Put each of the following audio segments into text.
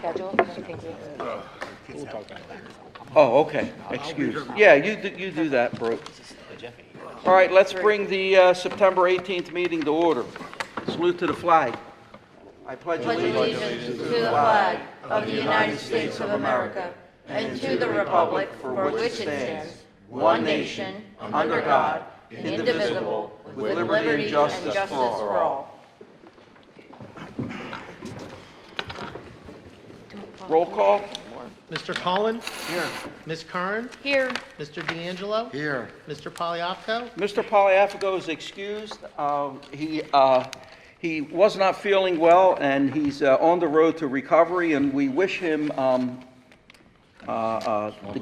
schedule. I think We'll talk about that. Oh, okay, excuse. Yeah, you do that, Brooke. All right, let's bring the September 18th meeting to order. Salute to the flag. I pledge allegiance to the flag of the United States of America and to the republic for which it stands, one nation, under God, indivisible, with liberty and justice for all. Roll call. Mr. Collin? Here. Ms. Curran? Here. Mr. D'Angelo? Here. Mr. Poliaco? Mr. Poliafico is excused. He was not feeling well, and he's on the road to recovery, and we wish him to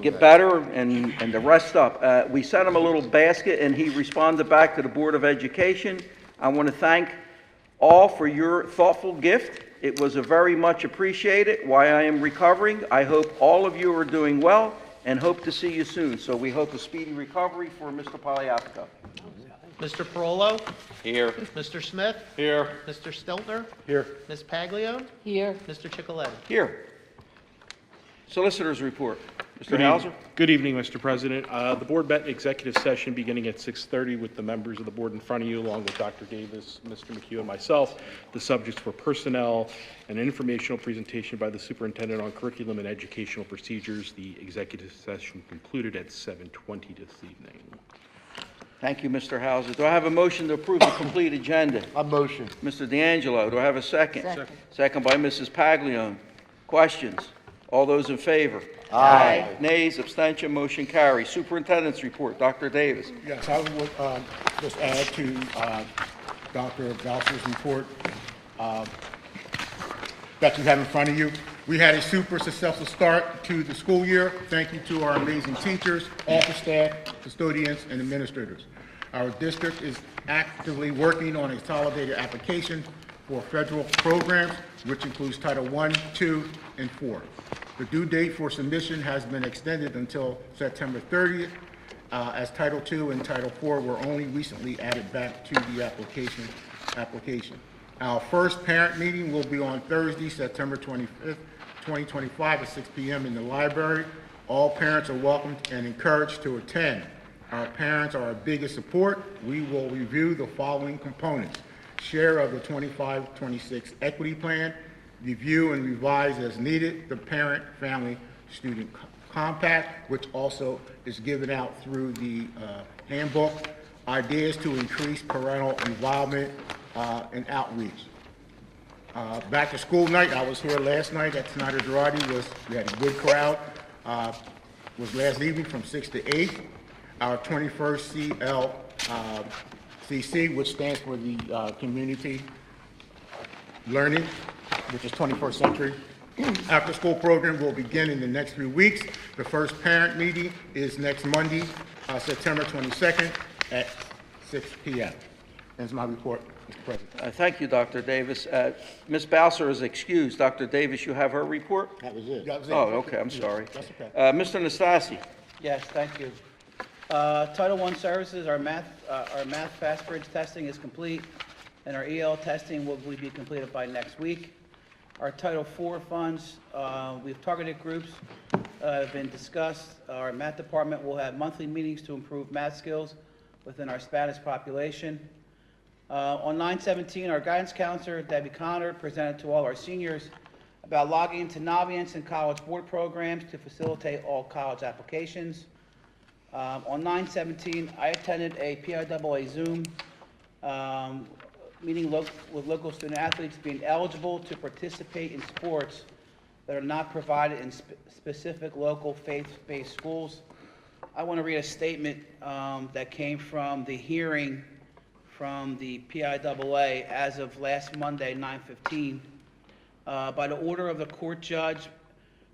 get better and to rest up. We sent him a little basket, and he responded back to the Board of Education. I want to thank all for your thoughtful gift. It was a very much appreciated while I am recovering. I hope all of you are doing well and hope to see you soon. So we hope a speedy recovery for Mr. Poliafico. Mr. Parolo? Here. Mr. Smith? Here. Mr. Stiltner? Here. Ms. Paglione? Here. Mr. Chicoletti? Here. Solicitor's report. Mr. Hauser? Good evening, Mr. President. The board met in executive session beginning at 6:30 with the members of the board in front of you, along with Dr. Davis, Mr. McHugh, and myself. The subjects were personnel and an informational presentation by the superintendent on curriculum and educational procedures. The executive session concluded at 7:20 this evening. Thank you, Mr. Hauser. Do I have a motion to approve the complete agenda? A motion. Mr. D'Angelo, do I have a second? Second. Second by Mrs. Paglione. Questions? All those in favor? Aye. Nays, abstention, motion carries. Superintendent's report, Dr. Davis. Yes, I would just add to Dr. Boucher's report that you have in front of you. We had a super successful start to the school year. Thank you to our amazing teachers, office staff, custodians, and administrators. Our district is actively working on a consolidated application for federal programs, which includes Title I, II, and IV. The due date for submission has been extended until September 30th, as Title II and Title IV were only recently added back to the application. Our first parent meeting will be on Thursday, September 25th, 2025 at 6 p.m. in the library. All parents are welcome and encouraged to attend. Our parents are our biggest support. We will review the following components: share of the 25-26 equity plan, review and revise as needed the parent-family student compact, which also is given out through the handbook, ideas to increase parental involvement and outreach. Back to school night, I was here last night at Snyder Girardi. We had a good crowd. Was last evening from 6 to 8. Our 21st CLCC, which stands for the Community Learning, which is 21st Century. After school program will begin in the next few weeks. The first parent meeting is next Monday, September 22nd at 6 p.m. That's my report, Mr. President. Thank you, Dr. Davis. Ms. Bowser is excused. Dr. Davis, you have her report? That was it. Oh, okay, I'm sorry. That's okay. Mr. Nastasi? Yes, thank you. Title I services, our math fast bridge testing is complete, and our EL testing will be completed by next week. Our Title IV funds, we have targeted groups have been discussed. Our math department will have monthly meetings to improve math skills within our Spanish population. On 9/17, our guidance counselor, Debbie Connor, presented to all our seniors about logging into Naviance and College Board programs to facilitate all college applications. On 9/17, I attended a PIAA Zoom meeting with local student athletes being eligible to participate in sports that are not provided in specific local faith-based schools. I want to read a statement that came from the hearing from the PIAA as of last Monday, 9/15. By the order of the court judge,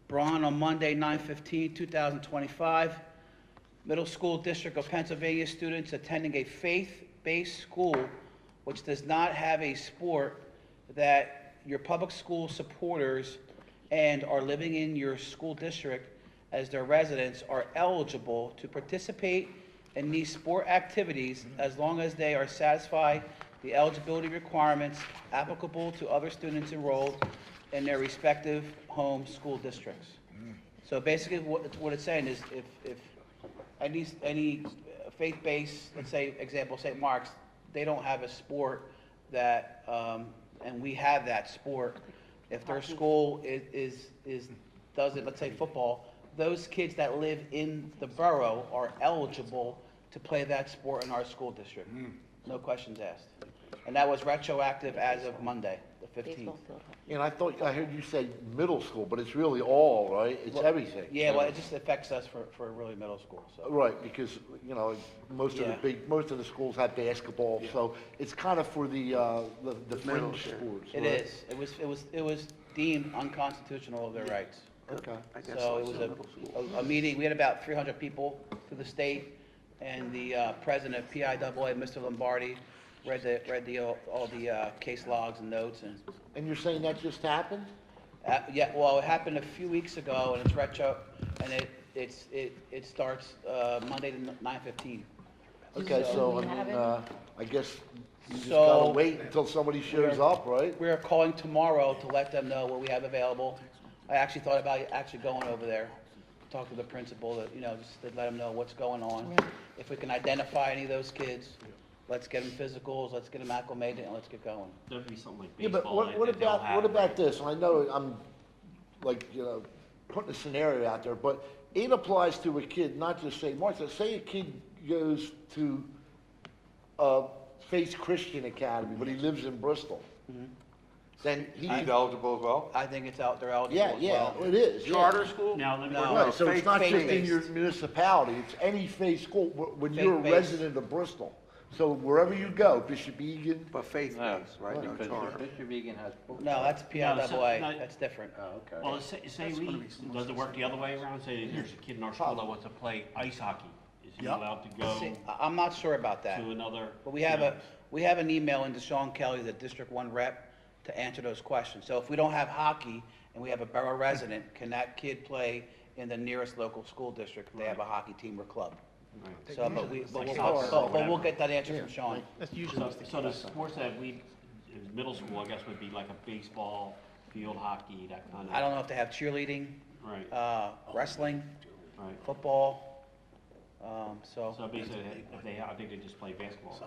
Braun, on Monday, 9/15, 2025, Middle School District of Pennsylvania students attending a faith-based school which does not have a sport that your public school supporters and are living in your school district as their residents are eligible to participate in these sport activities as long as they are satisfied the eligibility requirements applicable to other students enrolled in their respective home school districts. So basically, what it's saying is if any faith-based, let's say, example, St. Mark's, they don't have a sport that, and we have that sport. If their school does it, let's say football, those kids that live in the borough are eligible to play that sport in our school district. No questions asked. And that was retroactive as of Monday, the 15th. And I thought, I heard you say middle school, but it's really all, right? It's everything. Yeah, well, it just affects us for really middle school, so. Right, because, most of Yeah. most of the schools have basketball, so it's kind of for the fringe sports. It right? is. It was deemed unconstitutional of their rights. Okay. So it was a meeting, we had about 300 people through the state, and the president of PIAA, Mr. Lombardi, read all the case logs and notes, and, And you're saying that just happened? yeah, well, it happened a few weeks ago, and it's retro, and it starts Monday to 9/15. Okay, so, I guess you just So- gotta wait until somebody shows up, right? We're calling tomorrow to let them know what we have available. I actually thought about actually going over there, talk to the principal, just to let them know what's going on. If we can identify any of those kids, let's get them physicals, let's get them acclimated, and let's get going. There'd be something like Yeah, but baseball. what about this? I know I'm, putting a scenario out there, but it applies to a kid, not just St. Mark's. Say a kid goes to Faith Christian Academy, but he lives in Bristol. Then he He's could, eligible as well? I think it's out, they're eligible yeah, as yeah, well. it is. yeah. Charter school? Now, let me. No. Right, so it's not just in Faith-based. your municipality, it's any faith school, when you're a Faith-based. resident of Bristol. So wherever you go, Bishop Egan, But faith-based, right, no charter. Mr. Vegan has. No, that's No, PIAA, no. that's different. Okay. Well, say does it work the other way around? Say there's a kid in our school that wants to play ice hockey. Is he allowed to go See, I'm not sure about that, to another? but we have an email into Sean Kelly, the District 1 rep, to answer those questions. So if we don't have hockey and we have a borough resident, can that kid play in the nearest local school district if they have a hockey team or club? Right. So, but like soccer or we'll get that answer from Sean. That's usually So the sports that in middle school, I guess, would be like a baseball, field hockey, that kind of. I don't know if they have cheerleading, Right, wrestling, right. football, so, So basically, if they, I think they just play basketball.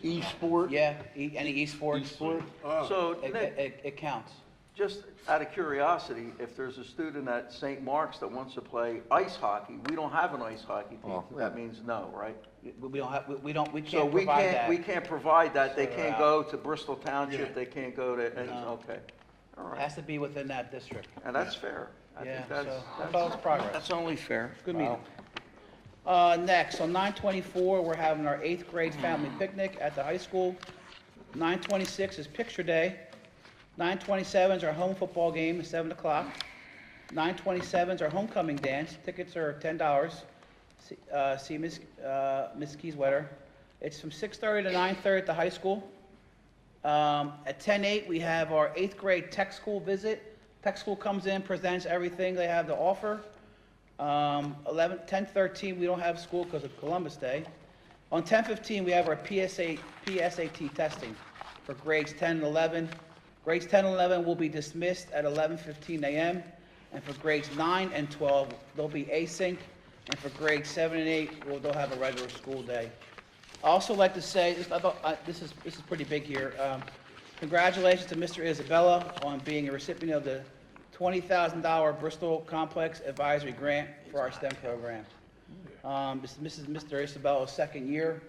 e-sport. yeah, any esports, E-sport. So, Nick, it counts. just out of curiosity, if there's a student at St. Mark's that wants to play ice hockey, we don't have an ice hockey team. Oh, That means no, right? We don't have, we So can't we provide can't, that. we can't provide that. They So, can't go to Bristol Township, they can't go to, okay. All It right. has to be within that district. And that's fair. I Yeah, think so, that's progress. that's only fair. Good meeting. Next, on 9/24, we're having our 8th grade family picnic at the high school. 9/26 is picture day. 9/27 is our home football game at 7 o'clock. 9/27 is our homecoming dance. Tickets are $10. See Miss Keyswetter. It's from 6:30 to 9:30 at the high school. At 10:08, we have our 8th grade tech school visit. Tech school comes in, presents everything they have to offer. 10:13, we don't have school because of Columbus Day. On 10:15, we have our PSAT testing for grades 10 and 11. Grades 10 and 11 will be dismissed at 11:15 a.m. And for grades 9 and 12, they'll be async. And for grades 7 and 8, they'll have a regular school day. I also like to say, this is pretty big here. Congratulations to Mr. Isabella on being a recipient of the $20,000 Bristol Complex Advisory Grant for our STEM program. This is Mr. Isabella's second year,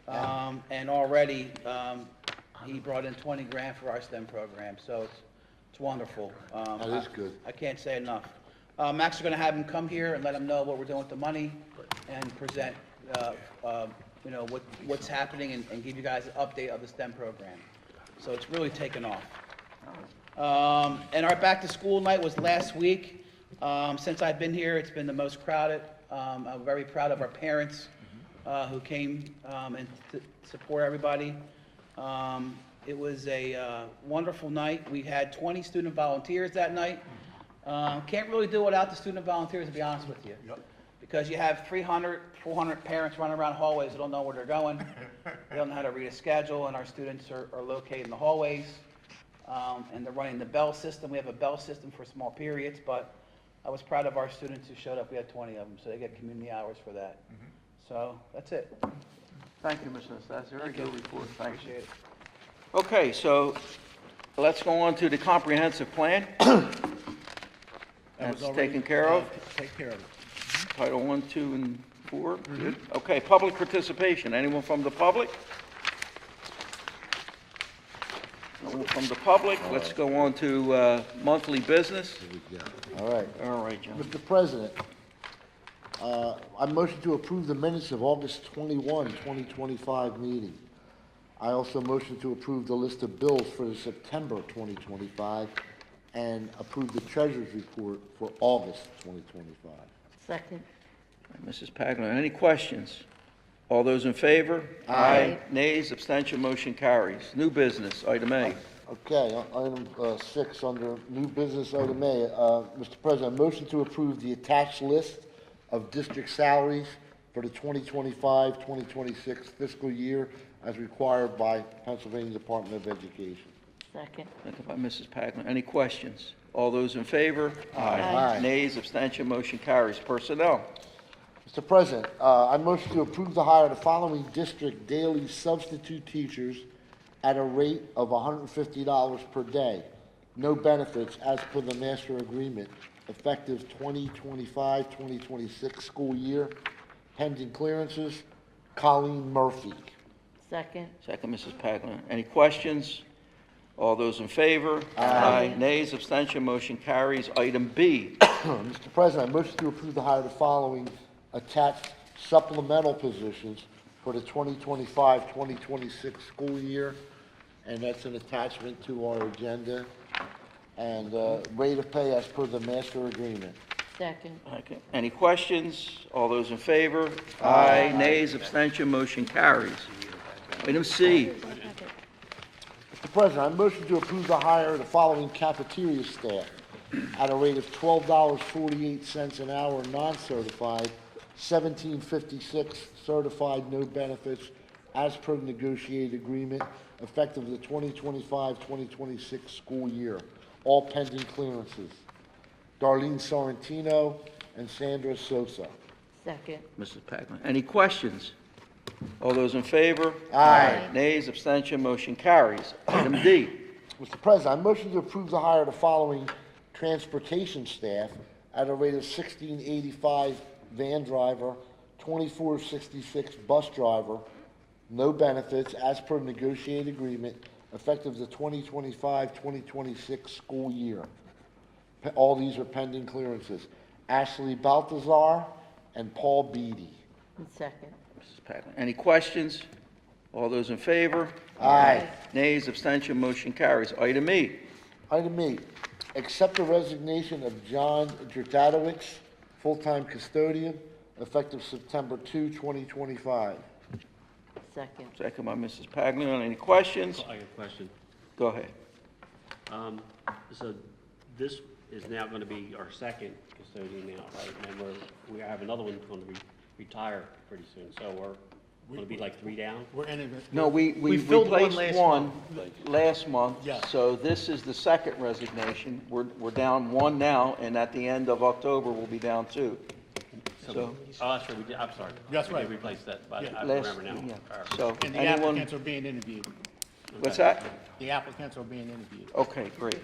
and already he brought in 20 grand for our STEM program, so it's wonderful. That is good. I can't say enough. I'm actually going to have him come here and let him know what we're doing with the money and present, what's happening and give you guys an update of the STEM program. So it's really taken off. And our back-to-school night was last week. Since I've been here, it's been the most crowded. I'm very proud of our parents who came and to support everybody. It was a wonderful night. We had 20 student volunteers that night. Can't really do without the student volunteers, to be honest with you. Because you have 300, 400 parents running around hallways that don't know where they're going. They don't know how to read a schedule, and our students are located in the hallways. and they're running the bell system. We have a bell system for small periods, but I was proud of our students who showed up. We had 20 of them, so they get community hours for that. So that's it. Thank you, Mr. That's a very good report. Thank you. Appreciate it. Okay, so let's go on to the comprehensive plan. That's taken care of. Take care of it. Title 1, 2, and 4. Good. Okay, public participation. Anyone from the public? No one from the public. Let's go on to monthly business. All right. All right, John. Mr. President, I motion to approve the minutes of August 21, 2025 meeting. I also motion to approve the list of bills for the September 2025 and approve the treasurer's report for August 2025. Second. Mrs. Pagler, any questions? All those in favor? Aye. Nays, abstention, motion carries. New business, item A. Okay, item 6, under new business, item A. Mr. President, I motion to approve the attached list of district salaries for the 2025-2026 fiscal year as required by Pennsylvania Department of Education. Second. Second by Mrs. Pagler. Any questions? All those in favor? Aye. Nays, abstention, motion carries. Personnel. Mr. President, I motion to approve the hire of the following district daily substitute teachers at a rate of $150 per day. No benefits as per the master agreement, effective 2025-2026 school year, pending clearances. Colleen Murphy. Second. Second, Mrs. Pagler. Any questions? All those in favor? Aye. Nays, abstention, motion carries. Item B. Mr. President, I motion to approve the hire of the following attached supplemental positions for the 2025-2026 school year, and that's an attachment to our agenda, and rate of pay as per the master agreement. Second. Okay. Any questions? All those in favor? Aye. Nays, abstention, motion carries. Item C. Mr. President, I motion to approve the hire of the following cafeteria staff at a rate of $12.48 an hour non-certified, $17.56 certified, no benefits, as per the negotiated agreement, effective the 2025-2026 school year, all pending clearances. Darlene Sorrentino and Sandra Sosa. Second. Mrs. Pagler. Any questions? All those in favor? Aye. Nays, abstention, motion carries. Item D. Mr. President, I motion to approve the hire of the following transportation staff at a rate of $16.85 van driver, $24.66 bus driver, no benefits, as per negotiated agreement, effective the 2025-2026 school year. All these are pending clearances. Ashley Baltazar and Paul Beatty. Second. Mrs. Pagler. Any questions? All those in favor? Aye. Nays, abstention, motion carries. Item E. Item 8, accept the resignation of John Dratadowicz, full-time custodian, effective September 2, 2025. Second. Second by Mrs. Paglione. Any questions? I got a question. Go ahead. So this is now going to be our second custodian now, right? And we have another one going to retire pretty soon, so we're going to be like 3 down? We're in it. No, we We filled one replaced last one last month. Yes. So this is the second resignation. We're down 1 now, and at the end of October, we'll be down 2. So, Oh, that's right, we did, I'm sorry. That's We did right. replace that, but Yeah. I last, remember now. yeah. All right. So And the anyone, applicants are being interviewed. what's that? The applicants are being interviewed. Okay, great.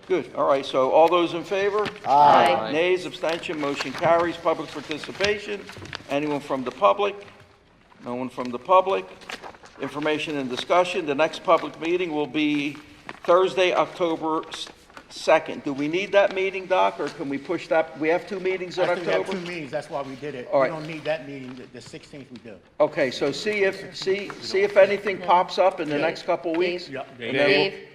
Good. All right, so all those in favor? Aye. Nays, abstention, motion carries. Public participation. Anyone from the public? No one from the public. Information and discussion. The next public meeting will be Thursday, October 2nd. Do we need that meeting, Doc, or can we push that? We have 2 meetings in I think we have October? 2 meetings, that's why we did it. All We right. don't need that meeting, the 16th we do. Okay, so see if anything pops up in the next couple of weeks. Yep. And then we'll- Dave?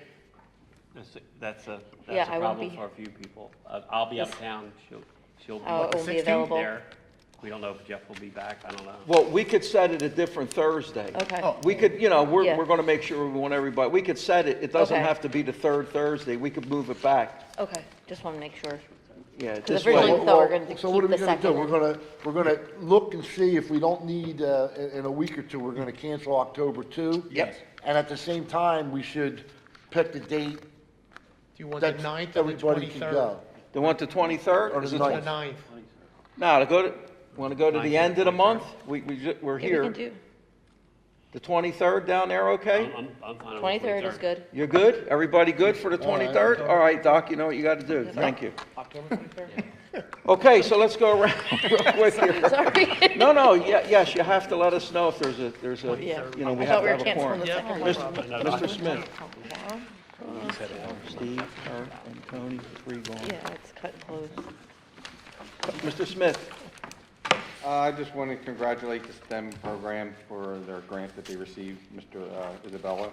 That's a Yeah, I won't problem be for a few people. I'll be out of town, she'll I won't be 16th available. there. We don't know if Jeff will be back, I don't know. Well, we could set it a different Thursday. Okay. Oh. We could, you know, we're Yeah. going to make sure we want everybody, we could set it, it doesn't Okay. have to be the 3rd Thursday, we could move it back. Okay, just want to make sure. Yeah, Because this originally way, we thought we were going to So what are keep we the gonna do? second. We're gonna look and see if we don't need, in a week or 2, we're gonna cancel October 2. Yep. And at the same time, we should pick the date Do you want the That 9th or the everybody can 23rd? go. They want the 23rd? Or Is the it The 20 9th. No, want to go to the end of the month? We're Yeah, we here. can do. The 23rd down there, okay? I'm fine with 23rd is good. You're good? Everybody good for the All right. 23rd? All right, Doc, you know what you got to do. Thank you. October 23rd? Okay, so let's go around real quick here. Sorry. No, yes, you have to let us know if there's a, Yeah. you know, we I have thought we to were have a canceling quorum. the second one. Mr. Smith. Steve, her, and Tony, 3 gone. Yeah, it's cut and close. Mr. Smith, I just want to congratulate the STEM program for their grant that they received, Mr. Isabella,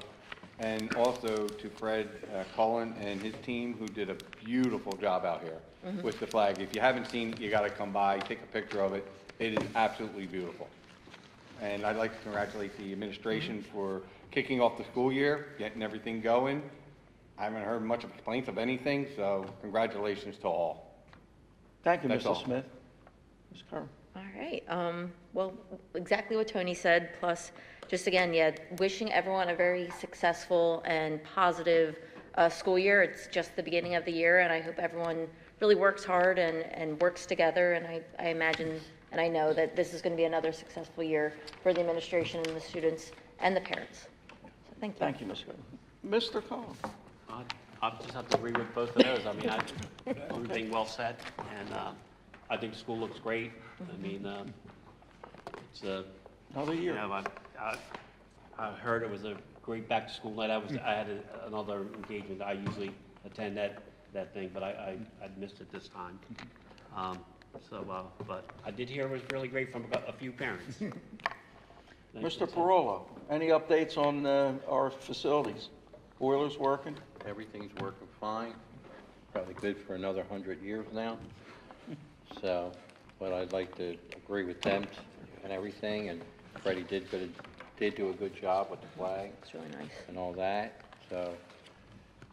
and also to Fred Cullen and his team, who did a beautiful job out here with the flag. If you haven't seen it, you got to come by, take a picture of it. It is absolutely beautiful. And I'd like to congratulate the administration for kicking off the school year, getting everything going. I haven't heard much of complaints of anything, so congratulations to all. thank you, That's Mr. all. Smith. Ms. Curran. All right, well, exactly what Tony said, plus, just again, yeah, wishing everyone a very successful and positive school year. It's just the beginning of the year, and I hope everyone really works hard and works together, and I imagine, and I know that this is going to be another successful year for the administration and the students and the parents. So thank you. Thank you, Ms. Curran. Mr. Cullen. I just have to agree with both of those. I mean, everything well said, and I think the school looks great. I mean, it's Another you year. know, I heard it was a great back-to-school night. I had another engagement. I usually attend that thing, but I missed it this time. But I did hear it was really great from a few parents. Mr. Parolo, any updates on our facilities? Boilers working? Everything's working fine, probably good for another 100 years now. So, but I'd like to agree with them and everything, and Freddie did do a good job with the flag It's really nice. and all that, so,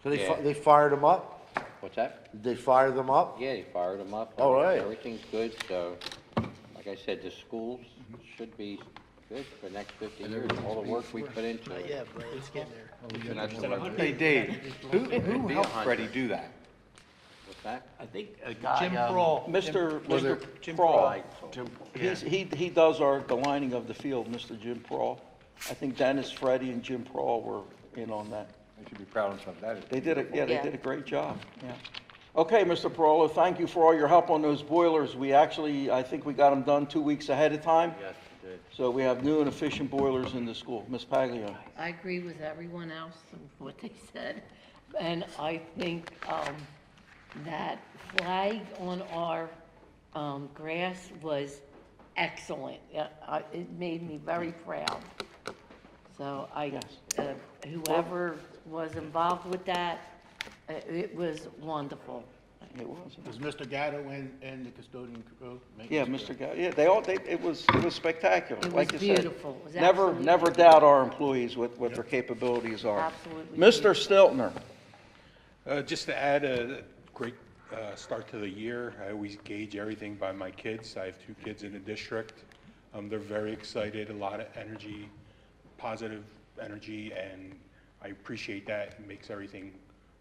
So they, Yeah. they fired them up? what's that? Did they fire them up? Yeah, they fired them up. All right. Everything's good, so, like I said, the schools should be good for the next 50 years, all the work we put into it. Yeah, but it's getting there. Hey, Dave, who helped Freddie do that? What's that? I think a guy. Jim Brawl. Mr. Jim Prawl. Jim, He does the lining of the field, Mr. Jim Prawl. I think Dennis, Freddie, and Jim Prawl were in on that. They should be proud of themselves. That is. They did they Yeah. did a great job, yeah. Okay, Mr. Parolo, thank you for all your help on those boilers. I think we got them done 2 weeks ahead of time. Yes, you did. So we have new and efficient boilers in the school. Ms. Paglione. I agree with everyone else and what they said, and I think that flag on our grass was excellent. It made me very proud. So whoever was involved with that, it was wonderful. It was. Was Mr. Gatto and the custodian crew? making Yeah, sure? Mr. Guy, yeah, it was spectacular, It like was you said. beautiful. It was Never absolutely doubt our employees, what their capabilities are. Absolutely Mr. Stiltner. Just to add a great start to the year, I always gauge everything by my kids. I have 2 kids in the district. They're very excited, a lot of energy, positive energy, and I appreciate that. It makes everything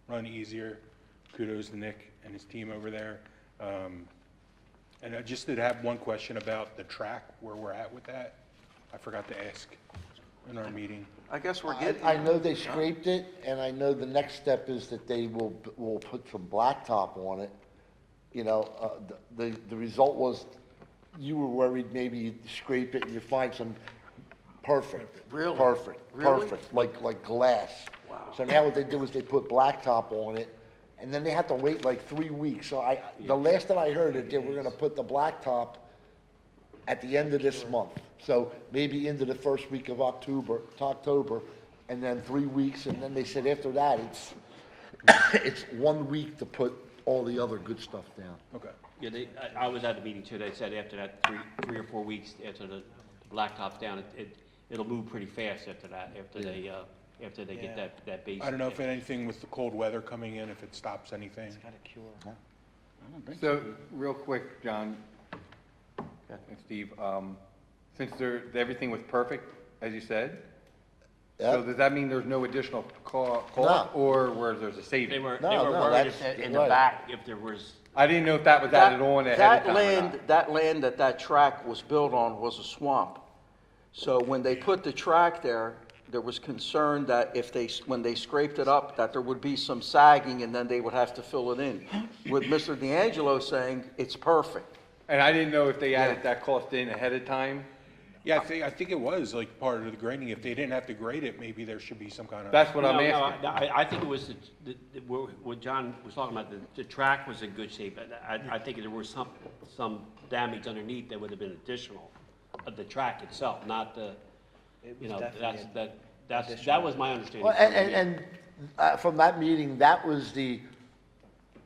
run easier. Kudos to Nick and his team over there. And I just did have one question about the track, where we're at with that. I forgot to ask in our meeting. I guess we're I getting, know they scraped it, and I know the next step is that they will put some blacktop on it. You know, the result was, you were worried maybe you'd scrape it and you find some perfect. Really? Perfect, Really? perfect, like glass. So now what they did was they put blacktop on it, and then they had to wait like 3 weeks. So the last that I heard that they were gonna put the blacktop at the end of this month. So maybe into the first week of October, and then 3 weeks, and then they said after that, it's 1 week to put all the other good stuff down. Okay. Yeah, I was at the meeting too. They said after that 3 or 4 weeks after the blacktop's down, it'll move pretty fast after that. After they get that base. I don't know if anything with the cold weather coming in, if it stops anything. So, real quick, John and Steve, since everything was perfect, as you said, So Yep. does that mean there's no additional cost, No. or where there's a They saving? were, No, they were no, worried that's if in the right. back, if there was, I didn't know if that was added on ahead of time or not. That land that track was built on was a swamp. So when they put the track there, there was concern that when they scraped it up, that there would be some sagging and then they would have to fill it in. With Mr. D'Angelo saying it's perfect. And I didn't know if they added that cost in ahead of time. Yeah, I think it was like part of the grading. If they didn't have to grade it, maybe there should be some kind of. That's what I'm no, asking. no, I think it was, what John was talking about, the track was in good shape. I think there was some damage underneath that would have been additional of the track itself, not the, you know, that was my understanding. Well, and from that meeting, that was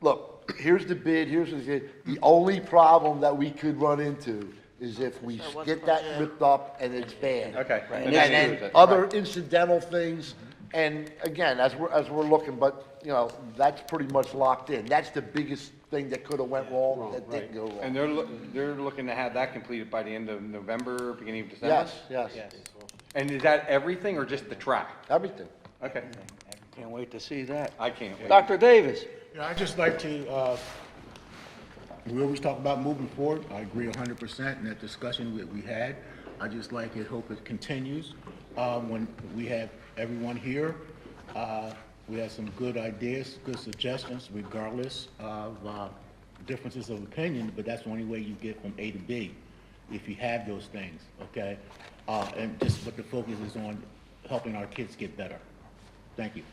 look, here's the bid, the only problem that we could run into is if we get that ripped up and it's bad. Okay. And then other incidental things, and again, as we're looking, but, you know, that's pretty much locked in. That's the biggest thing that could have went wrong, that didn't go wrong. And they're looking to have that completed by the end of November, beginning of December? Yes. And is that everything or just the track? Everything. Okay. Can't wait to see that. I can't wait. Dr. Davis? Yeah, I'd just like to, we always talk about moving forward. I agree 100% in that discussion that we had. I just hope it continues. When we have everyone here, we have some good ideas, good suggestions, regardless of differences of opinion, but that's the only way you get from A to B, if you have those things, okay? And just what the focus is on helping our kids get better. Thank you.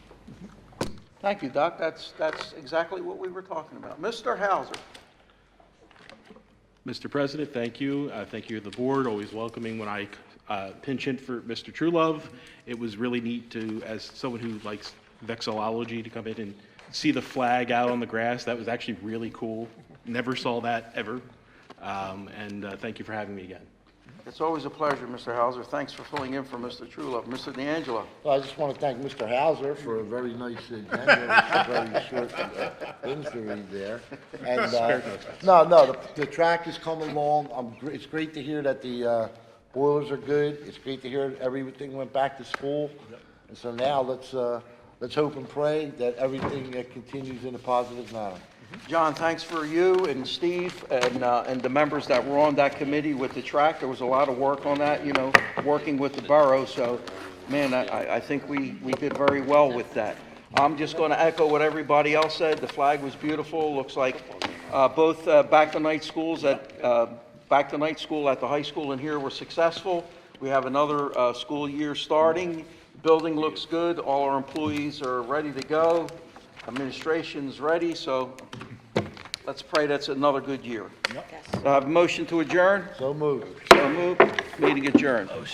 Thank you, Doc. That's exactly what we were talking about. Mr. Hauser? Mr. President, thank you. Thank you to the board, always welcoming when I pinch hit for Mr. Truelove. It was really neat to, as someone who likes vexillology, to come in and see the flag out on the grass. That was actually really cool. Never saw that ever. And thank you for having me again. It's always a pleasure, Mr. Hauser. Thanks for filling in for Mr. Truelove. Mr. D'Angelo? Well, I just want to thank Mr. Hauser for a very nice agenda, very short things to read there. And, the track is coming along. It's great to hear that the boilers are good. It's great to hear everything went back to school. And so now let's hope and pray that everything continues in a positive manner. John, thanks for you and Steve and the members that were on that committee with the track. There was a lot of work on that, you know, working with the borough. So, man, I think we did very well with that. I'm just going to echo what everybody else said. The flag was beautiful. Looks like both back-to-night school at the high school and here were successful. We have another school year starting. Building looks good. All our employees are ready to go. Administration's ready, so let's pray that's another good year. Motion to adjourn? So moved. So moved. Meeting adjourned.